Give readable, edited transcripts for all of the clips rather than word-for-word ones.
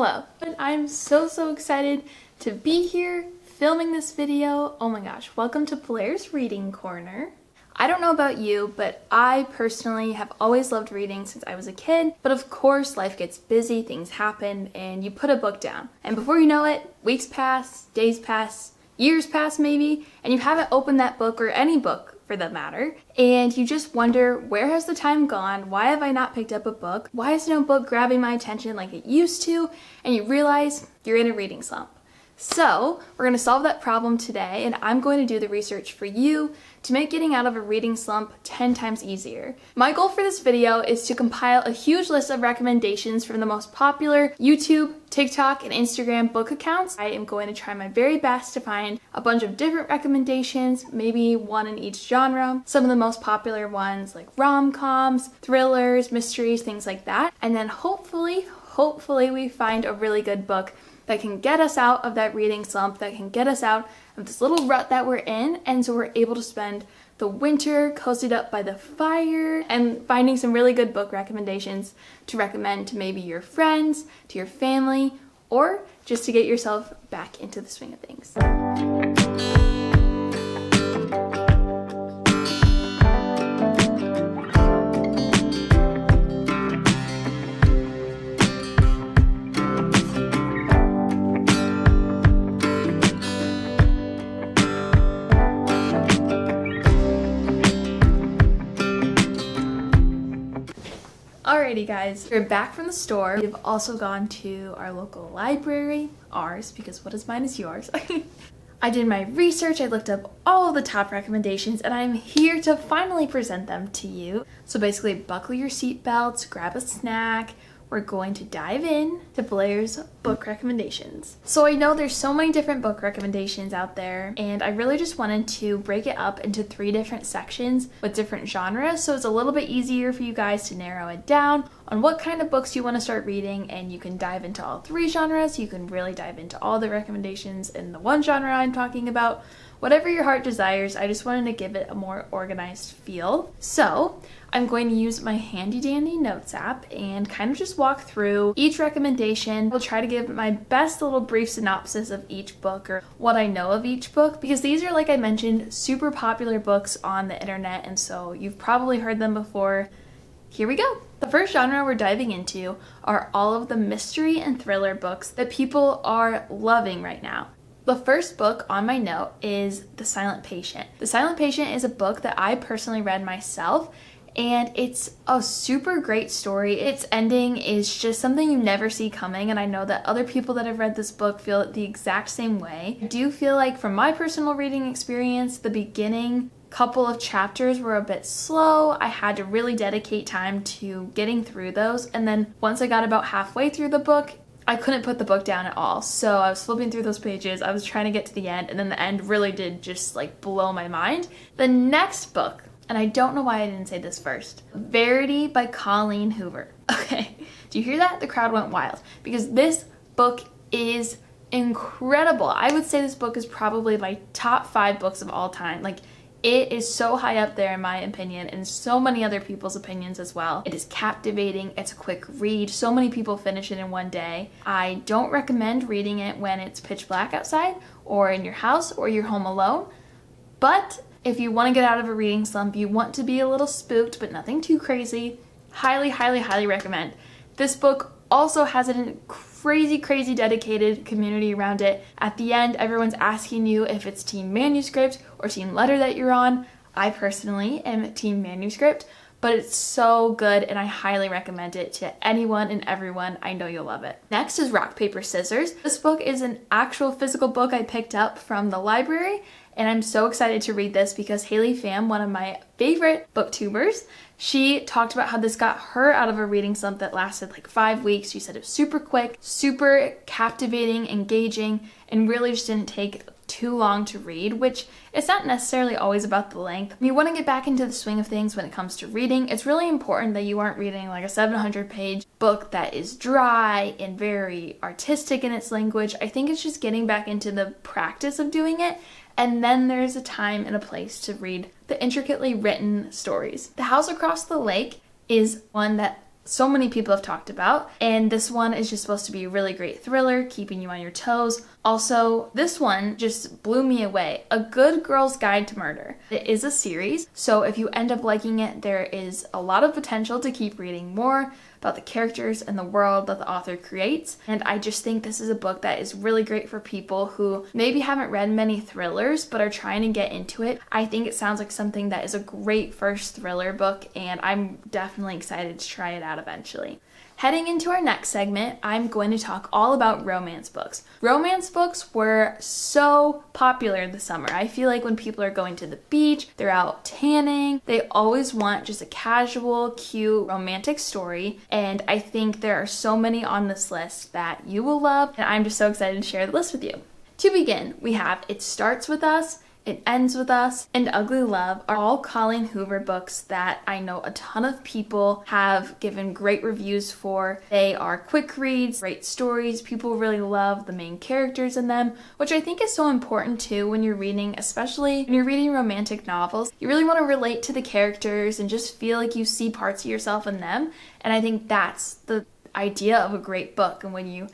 Hello, and I'm so excited to be here filming this video. Oh my gosh, welcome to Blair's Reading Corner. I don't know about you, but I personally have always loved reading since I was a kid, but of course life gets busy, things happen, and you put a book down. And before you know it, weeks pass, days pass, years pass maybe, and you haven't opened that book or any book for that matter, and you just wonder, where has the time gone? Why have I not picked up a book? Why is no book grabbing my attention like it used to? And you realize you're in a reading slump. So we're going to solve that problem today, and I'm going to do the research for you to make getting out of a reading slump 10 times easier. My goal for this video is to compile a huge list of recommendations from the most popular YouTube, TikTok, and Instagram book accounts. I am going to try my very best to find a bunch of different recommendations, maybe one in each genre. Some of the most popular ones like rom-coms, thrillers, mysteries, things like that. And then hopefully we find a really good book that can get us out of that reading slump, that can get us out of this little rut that we're in, and so we're able to spend the winter cozied up by the fire and finding some really good book recommendations to recommend to maybe your friends, to your family, or just to get yourself back into the swing of things. Alrighty guys, we're back from the store. We've also gone to our local library, ours, because what is mine is yours. I did my research, I looked up all of the top recommendations, and I'm here to finally present them to you. So basically, buckle your seatbelts, grab a snack. We're going to dive in to Blair's book recommendations. So I know there's so many different book recommendations out there, and I really just wanted to break it up into 3 different sections with different genres, so it's a little bit easier for you guys to narrow it down on what kind of books you want to start reading, and you can dive into all 3 genres. You can really dive into all the recommendations in the one genre I'm talking about. Whatever your heart desires, I just wanted to give it a more organized feel. So I'm going to use my handy dandy notes app and kind of just walk through each recommendation. I'll try to give my best little brief synopsis of each book or what I know of each book, because these are, like I mentioned, super popular books on the internet, and so you've probably heard them before. Here we go. The first genre we're diving into are all of the mystery and thriller books that people are loving right now. The first book on my note is The Silent Patient. The Silent Patient is a book that I personally read myself, and it's a super great story. Its ending is just something you never see coming, and I know that other people that have read this book feel the exact same way. I do feel like, from my personal reading experience, the beginning couple of chapters were a bit slow. I had to really dedicate time to getting through those, and then once I got about halfway through the book, I couldn't put the book down at all. So I was flipping through those pages, I was trying to get to the end, and then the end really did just like blow my mind. The next book, and I don't know why I didn't say this first, Verity by Colleen Hoover. Okay, do you hear that? The crowd went wild, because this book is incredible. I would say this book is probably my top 5 books of all time. Like, it is so high up there in my opinion, and so many other people's opinions as well. It is captivating, it's a quick read, so many people finish it in one day. I don't recommend reading it when it's pitch black outside, or in your house, or you're home alone. But if you want to get out of a reading slump, you want to be a little spooked, but nothing too crazy, highly recommend. This book also has an crazy dedicated community around it. At the end, everyone's asking you if it's team manuscript or team letter that you're on. I personally am team manuscript, but it's so good, and I highly recommend it to anyone and everyone. I know you'll love it. Next is Rock, Paper, Scissors. This book is an actual physical book I picked up from the library, and I'm so excited to read this because Haley Pham, one of my favorite booktubers, she talked about how this got her out of a reading slump that lasted like 5 weeks. She said it was super quick, super captivating, engaging, and really just didn't take too long to read, which it's not necessarily always about the length. When you want to get back into the swing of things when it comes to reading, it's really important that you aren't reading like a 700-page book that is dry and very artistic in its language. I think it's just getting back into the practice of doing it, and then there's a time and a place to read the intricately written stories. The House Across the Lake is one that so many people have talked about, and this one is just supposed to be a really great thriller, keeping you on your toes. Also, this one just blew me away. A Good Girl's Guide to Murder. It is a series, so if you end up liking it, there is a lot of potential to keep reading more about the characters and the world that the author creates. And I just think this is a book that is really great for people who maybe haven't read many thrillers but are trying to get into it. I think it sounds like something that is a great first thriller book, and I'm definitely excited to try it out eventually. Heading into our next segment, I'm going to talk all about romance books. Romance books were so popular this summer. I feel like when people are going to the beach, they're out tanning, they always want just a casual, cute, romantic story. And I think there are so many on this list that you will love, and I'm just so excited to share the list with you. To begin, we have It Starts With Us, It Ends With Us, and Ugly Love are all Colleen Hoover books that I know a ton of people have given great reviews for. They are quick reads, great stories. People really love the main characters in them, which I think is so important too when you're reading, especially when you're reading romantic novels. You really want to relate to the characters and just feel like you see parts of yourself in them. And I think that's the idea of a great book. And when you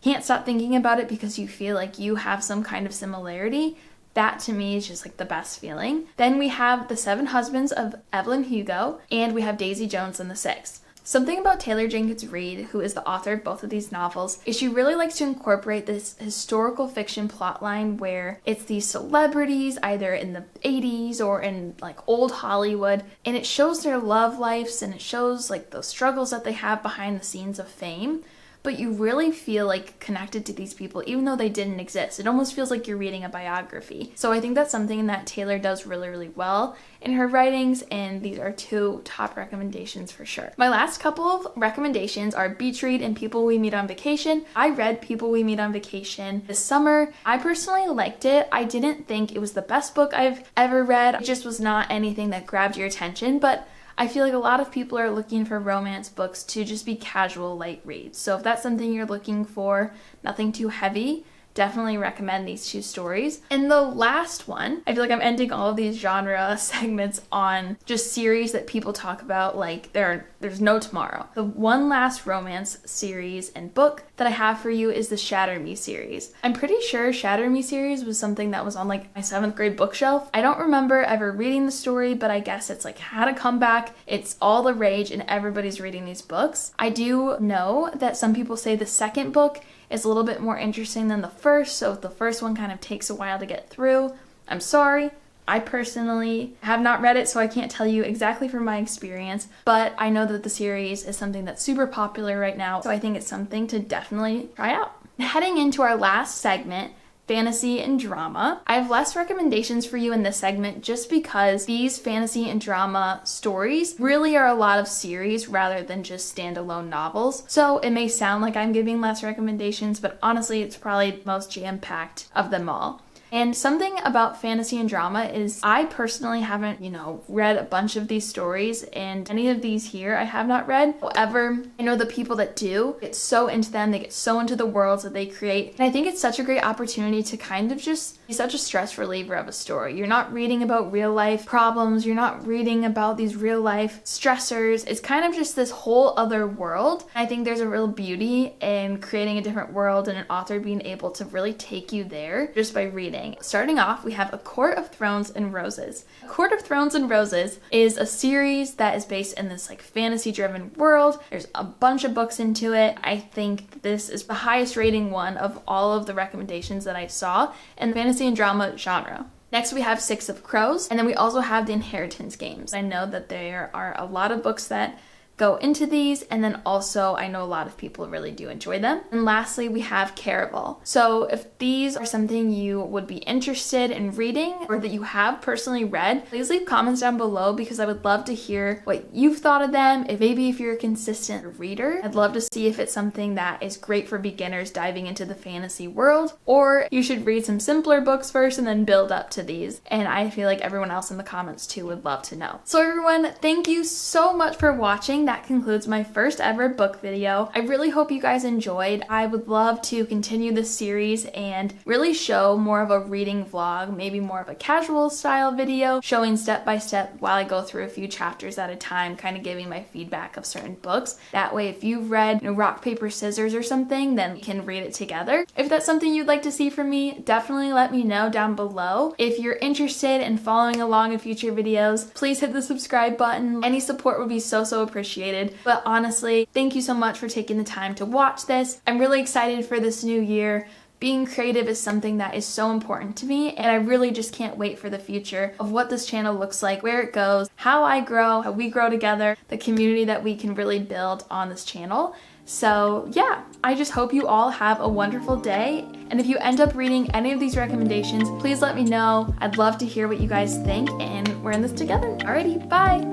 can't stop thinking about it because you feel like you have some kind of similarity, that to me is just like the best feeling. Then we have The Seven Husbands of Evelyn Hugo, and we have Daisy Jones and the Six. Something about Taylor Jenkins Reid, who is the author of both of these novels, is she really likes to incorporate this historical fiction plotline where it's these celebrities either in the 80s or in like old Hollywood, and it shows their love lives and it shows like the struggles that they have behind the scenes of fame. But you really feel like connected to these people even though they didn't exist. It almost feels like you're reading a biography. So I think that's something that Taylor does really, really well in her writings, and these are two top recommendations for sure. My last couple of recommendations are Beach Read and People We Meet on Vacation. I read People We Meet on Vacation this summer. I personally liked it. I didn't think it was the best book I've ever read. It just was not anything that grabbed your attention, but I feel like a lot of people are looking for romance books to just be casual, light reads. So if that's something you're looking for, nothing too heavy, definitely recommend these two stories. And the last one, I feel like I'm ending all of these genre segments on just series that people talk about like there's no tomorrow. The one last romance series and book that I have for you is the Shatter Me series. I'm pretty sure Shatter Me series was something that was on like my 7th grade bookshelf. I don't remember ever reading the story, but I guess it's like had a comeback. It's all the rage and everybody's reading these books. I do know that some people say the second book is a little bit more interesting than the first, so if the first one kind of takes a while to get through, I'm sorry. I personally have not read it, so I can't tell you exactly from my experience, but I know that the series is something that's super popular right now, so I think it's something to definitely try out. Heading into our last segment, fantasy and drama. I have less recommendations for you in this segment just because these fantasy and drama stories really are a lot of series rather than just standalone novels. So it may sound like I'm giving less recommendations, but honestly, it's probably the most jam-packed of them all. And something about fantasy and drama is I personally haven't, read a bunch of these stories, and any of these here I have not read. However, I know the people that do get so into them, they get so into the worlds that they create. And I think it's such a great opportunity to kind of just be such a stress reliever of a story. You're not reading about real life problems, you're not reading about these real life stressors. It's kind of just this whole other world. I think there's a real beauty in creating a different world and an author being able to really take you there just by reading. Starting off, we have A Court of Thrones and Roses. A Court of Thrones and Roses is a series that is based in this like fantasy-driven world. There's a bunch of books into it. I think this is the highest rating one of all of the recommendations that I saw in the fantasy and drama genre. Next, we have Six of Crows, and then we also have The Inheritance Games. I know that there are a lot of books that go into these, and then also I know a lot of people really do enjoy them. And lastly, we have Caraval. So if these are something you would be interested in reading or that you have personally read, please leave comments down below because I would love to hear what you've thought of them. If you're a consistent reader, I'd love to see if it's something that is great for beginners diving into the fantasy world, or you should read some simpler books first and then build up to these. And I feel like everyone else in the comments too would love to know. So everyone, thank you so much for watching. that concludes my first ever book video. I really hope you guys enjoyed. I would love to continue this series and really show more of a reading vlog, maybe more of a casual style video, showing step by step while I go through a few chapters at a time, kind of giving my feedback of certain books. That way, if you've read rock, paper, scissors or something, then we can read it together. If that's something you'd like to see from me, definitely let me know down below. If you're interested in following along in future videos, please hit the subscribe button. Any support would be so appreciated. But honestly, thank you so much for taking the time to watch this. I'm really excited for this new year. Being creative is something that is so important to me, and I really just can't wait for the future of what this channel looks like, where it goes, how I grow, how we grow together, the community that we can really build on this channel. So yeah, I just hope you all have a wonderful day, and if you end up reading any of these recommendations, please let me know. I'd love to hear what you guys think, and we're in this together. Alrighty, bye!